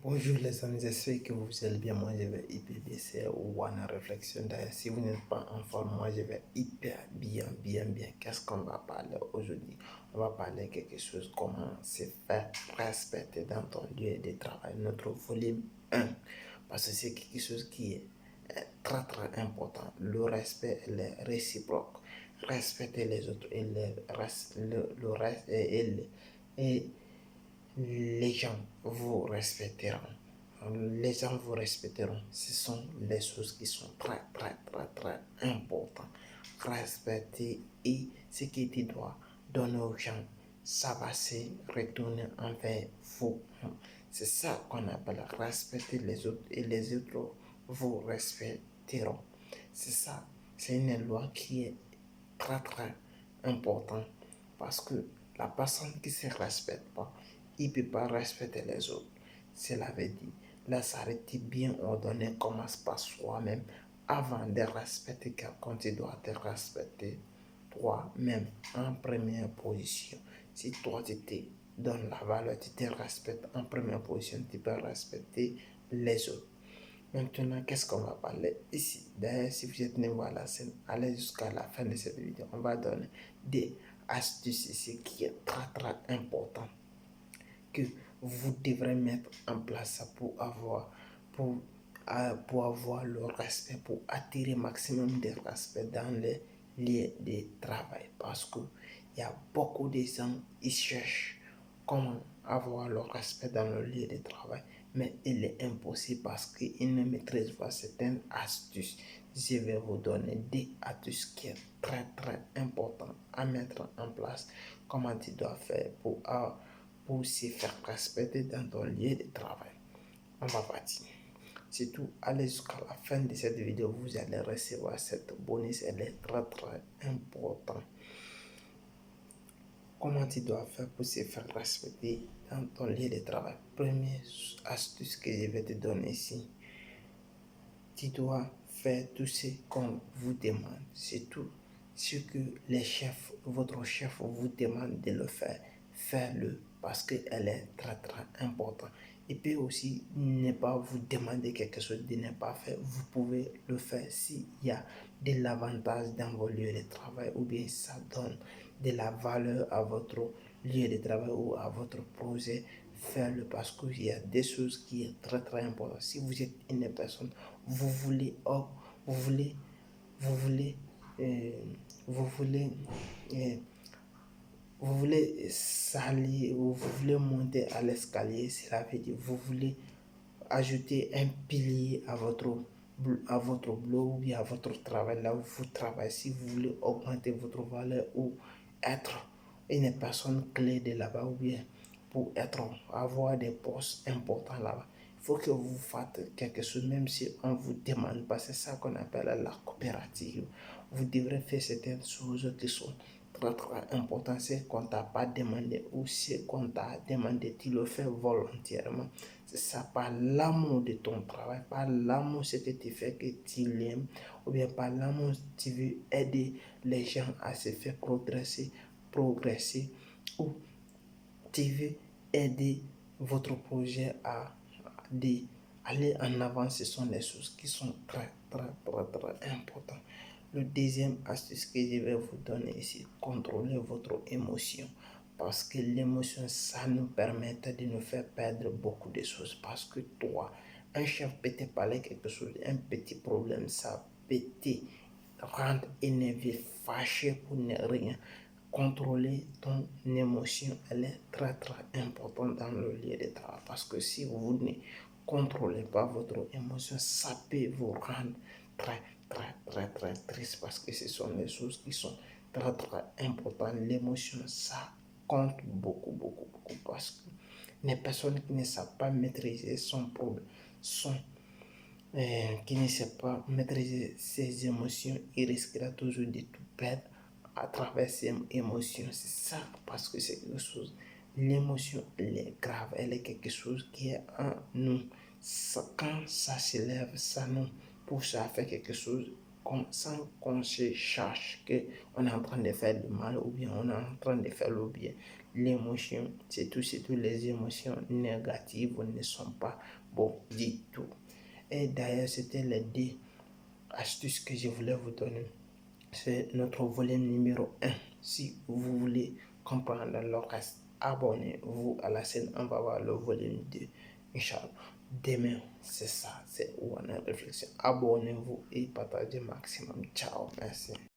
Bonjour les amis, j'espère que vous allez bien. Moi je vais hyper bien, c'est One Réflexion. D'ailleurs, si vous n'êtes pas en forme, moi je vais hyper bien. Qu'est-ce qu'on va parler aujourd'hui? On va parler de quelque chose, comment se faire respecter dans ton lieu de travail, notre volume 1. Parce que c'est quelque chose qui est très important. Le respect est réciproque. Respecter les autres et le reste et les gens vous respecteront. Les gens vous respecteront. Ce sont les choses qui sont très importantes. Respecter et ce que tu dois donner aux gens, ça va se retourner envers vous. C'est ça qu'on appelle respecter les autres et les autres vous respecteront. C'est ça. C'est une loi qui est très importante parce que la personne qui ne se respecte pas, il ne peut pas respecter les autres. Cela veut dire, la s'arrêter bien ordonnée commence par soi-même. Avant de respecter quelqu'un, tu dois te respecter toi-même en première position. Si toi, tu te donnes la valeur, tu te respectes en première position, tu peux respecter les autres. Maintenant, qu'est-ce qu'on va parler ici? D'ailleurs, si vous êtes nouveau à la scène, allez jusqu'à la fin de cette vidéo. On va donner des astuces ici qui est très important que vous devrez mettre en place pour, pour avoir le respect, pour attirer maximum de respect dans les lieux de travail. Parce que il y a beaucoup de gens qui cherchent comment avoir le respect dans le lieu de travail, mais il est impossible parce qu'ils ne maîtrisent pas certaines astuces. Je vais vous donner des astuces qui sont très importantes à mettre en place. Comment tu dois faire pour se faire respecter dans ton lieu de travail. On va partir. Surtout, allez jusqu'à la fin de cette vidéo, vous allez recevoir cette bonus, elle est très importante. Comment tu dois faire pour se faire respecter dans ton lieu de travail? Première astuce que je vais te donner ici, tu dois faire tout ce qu'on vous demande. C'est tout ce que votre chef vous demande de le faire. Faites-le parce qu'elle est très importante. Il peut aussi ne pas vous demander quelque chose de ne pas faire. Vous pouvez le faire s'il y a de l'avantage dans vos lieux de travail ou bien ça donne de la valeur à votre lieu de travail ou à votre projet. Faites-le parce qu'il y a des choses qui sont très importantes. Si vous êtes une personne, vous voulez, vous voulez, vous voulez, euh, vous voulez, euh, vous voulez salir ou vous voulez monter à l'escalier, cela veut dire vous voulez ajouter un pilier à votre boulot ou bien à votre travail, là où vous travaillez. Si vous voulez augmenter votre valeur ou être une personne clé de là-bas ou bien pour avoir des postes importants là-bas, il faut que vous fassiez quelque chose, même si on vous demande pas. C'est ça qu'on appelle la coopérative. Vous devrez faire certaines choses qui sont très importantes. C'est qu'on t'a pas demandé ou c'est qu'on t'a demandé, tu le fais volontairement. C'est ça, par l'amour de ton travail, par l'amour ce que tu fais que tu l'aimes, ou bien par l'amour tu veux aider les gens à se faire progresser, ou tu veux aider votre projet à aller en avant. Ce sont des choses qui sont très importantes. Le deuxième astuce que je vais vous donner ici, contrôler votre émotion. Parce que l'émotion, ça nous permet de nous faire perdre beaucoup de choses. Parce que toi, un chef peut te parler quelque chose, un petit problème, ça peut te rendre énervé, fâché pour ne rien. Contrôler ton émotion, elle est très importante dans le lieu de travail. Parce que si vous ne contrôlez pas votre émotion, ça peut vous rendre très triste parce que ce sont des choses qui sont très importantes. L'émotion, ça compte beaucoup parce que les personnes qui ne savent pas maîtriser son problème, qui ne sait pas maîtriser ses émotions, il risquera toujours de tout perdre à travers ses émotions. C'est ça, parce que c'est quelque chose. L'émotion, elle est grave, elle est quelque chose qui est en nous. Quand ça s'élève, ça nous pousse à faire quelque chose sans qu'on se cherche qu'on est en train de faire du mal ou bien on est en train de faire le bien. l'émotion, c'est tout les émotions négatives ne sont pas bon du tout. Et d'ailleurs, c'était les deux astuces que je voulais vous donner. C'est notre volume numéro 1. Si vous voulez comprendre le reste, abonnez-vous à la chaîne. On va voir le volume 2. Inch'Allah. Demain, c'est ça. C'est One Réflexion. Abonnez-vous et partagez maximum. Ciao. Merci.